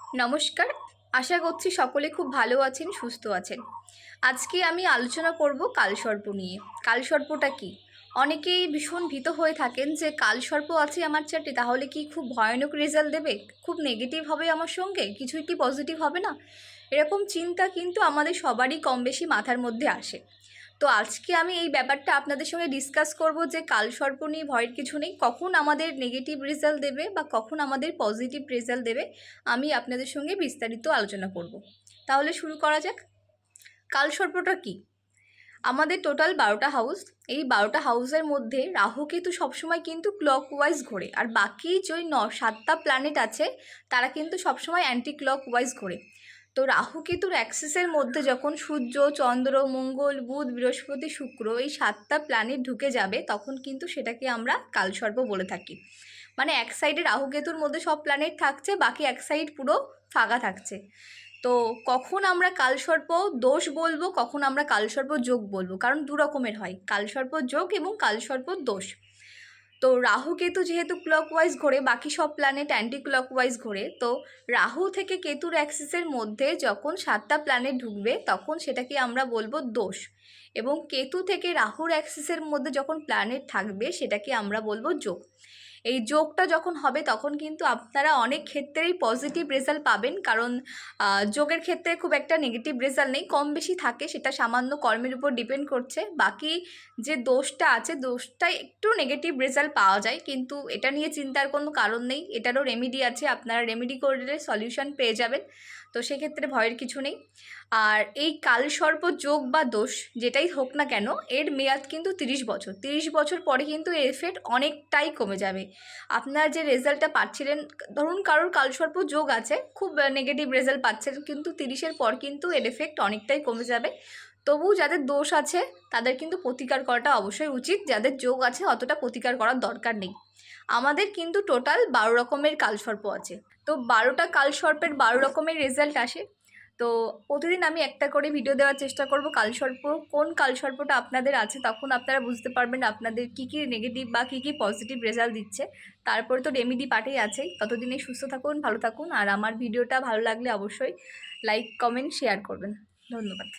নমস্কার। আশা করছি সকলে খুব ভালো আছেন, সুস্থ আছেন। আজকে আমি আলোচনা করব কালসর্প নিয়ে। কালসর্পটা কী? অনেকেই ভীষণ ভীত হয়ে থাকেন যে কালসর্প আছে আমার চারটে, তাহলে কি খুব ভয়ানক রেজাল্ট দেবে? খুব নেগেটিভ হবে আমার সঙ্গে? কিছুই কি পজিটিভ হবে না? এরকম চিন্তা কিন্তু আমাদের সবারই কম বেশি মাথার মধ্যে আসে। তো আজকে আমি এই ব্যাপারটা আপনাদের সঙ্গে ডিসকাস করব যে কালসর্প নিয়ে ভয়ের কিছু নেই। কখন আমাদের নেগেটিভ রেজাল্ট দেবে বা কখন আমাদের পজিটিভ রেজাল্ট দেবে, আমি আপনাদের সঙ্গে বিস্তারিত আলোচনা করব। তাহলে শুরু করা যাক। কালসর্পটা কী? আমাদের টোটাল 12টা হাউস। এই 12টা হাউসের মধ্যে রাহু কেতু সবসময় কিন্তু ক্লকওয়াইজ ঘোরে, আর বাকি যে 7টা প্ল্যানেট আছে তারা কিন্তু সবসময় অ্যান্টি ক্লকওয়াইজ ঘোরে। তো রাহু কেতুর অ্যাক্সিসের মধ্যে যখন সূর্য, চন্দ্র, মঙ্গল, বুধ, বৃহস্পতি, শুক্র এই 7টা প্ল্যানেট ঢুকে যাবে, তখন কিন্তু সেটাকে আমরা কালসর্প বলে থাকি। মানে এক সাইডে রাহু কেতুর মধ্যে সব প্ল্যানেট থাকছে, বাকি এক সাইড পুরো ফাঁকা থাকছে। তো কখন আমরা কালসর্প দোষ বলবো, কখন আমরা কালসর্প যোগ বলবো, কারণ দু রকমের হয়, কালসর্প যোগ এবং কালসর্প দোষ। তো রাহু কেতু যেহেতু ক্লকওয়াইজ ঘোরে, বাকি সব প্ল্যানেট অ্যান্টি ক্লকওয়াইজ ঘোরে, তো রাহু থেকে কেতুর অ্যাক্সিসের মধ্যে যখন 7টা প্ল্যানেট ঢুকবে তখন সেটাকে আমরা বলবো দোষ, এবং কেতু থেকে রাহুর অ্যাক্সিসের মধ্যে যখন প্ল্যানেট থাকবে সেটাকে আমরা বলবো যোগ। এই যোগটা যখন হবে তখন কিন্তু আপনারা অনেক ক্ষেত্রেই পজিটিভ রেজাল্ট পাবেন, কারণ যোগের ক্ষেত্রে খুব একটা নেগেটিভ রেজাল্ট নেই, কম বেশি থাকে, সেটা সামান্য কর্মের উপর ডিপেন্ড করছে। বাকি যে দোষটা আছে, দোষটায় একটু নেগেটিভ রেজাল্ট পাওয়া যায়, কিন্তু এটা নিয়ে চিন্তার কোনো কারণ নেই, এটারও রেমেডি আছে, আপনারা রেমেডি করলে সলিউশন পেয়ে যাবেন। তো সেক্ষেত্রে ভয়ের কিছু নেই। আর এই কালসর্প যোগ বা দোষ যেটাই হোক না কেন, এর মেয়াদ কিন্তু 30 বছর। 30 বছর পরে কিন্তু এর এফেক্ট অনেকটাই কমে যাবে। আপনার যে রেজাল্টটা পাচ্ছিলেন, ধরুন কারোর কালসর্প যোগ আছে, খুব নেগেটিভ রেজাল্ট পাচ্ছেন, কিন্তু 30-এর পর কিন্তু এর এফেক্ট অনেকটাই কমে যাবে। তবু যাদের দোষ আছে তাদের কিন্তু প্রতিকার করাটা অবশ্যই উচিত, যাদের যোগ আছে অতটা প্রতিকার করার দরকার নেই। আমাদের কিন্তু টোটাল 12 রকমের কালসর্প আছে। তো 12টা কালসর্পের 12 রকমের রেজাল্ট আসে। তো প্রতিদিন আমি একটা করে ভিডিও দেওয়ার চেষ্টা করব কালসর্প, কোন কালসর্পটা আপনাদের আছে, তখন আপনারা বুঝতে পারবেন আপনাদের কী কী নেগেটিভ বা কী কী পজিটিভ রেজাল্ট দিচ্ছে। তারপরে তো রেমেডি পার্টেই আছেই। ততদিনে সুস্থ থাকুন, ভালো থাকুন, আর আমার ভিডিওটা ভালো লাগলে অবশ্যই লাইক, কমেন্ট, শেয়ার করবেন। ধন্যবাদ।